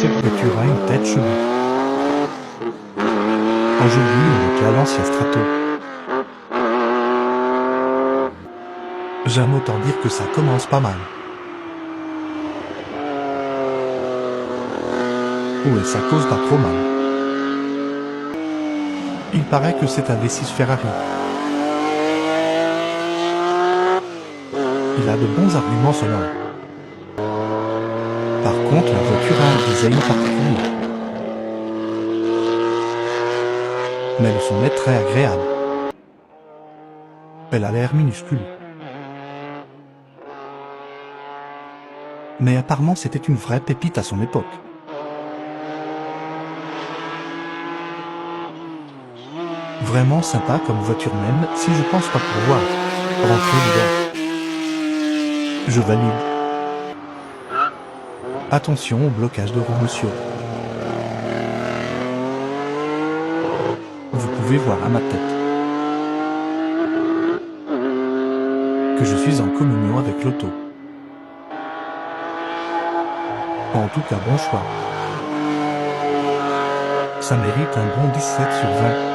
Cette voiture a une tête chelou. Aujourd'hui, on est à l'ancien Strato. J'aime autant dire que ça commence pas mal. Ouais, ça cause pas trop mal. Il paraît que c'est un V6 Ferrari. Il a de bons arguments sonores. Par contre, la voiture a un design particulier. Mais le son est très agréable. Elle a l'air minuscule. Mais apparemment c'était une vraie pépite à son époque. Vraiment sympa comme voiture même si je pense pas pouvoir rentrer dedans. Je valide. Attention au blocage de roue, monsieur. Vous pouvez voir à ma tête que je suis en communion avec l'auto. En tout cas, bon choix. Ça mérite un bon 17 sur 20.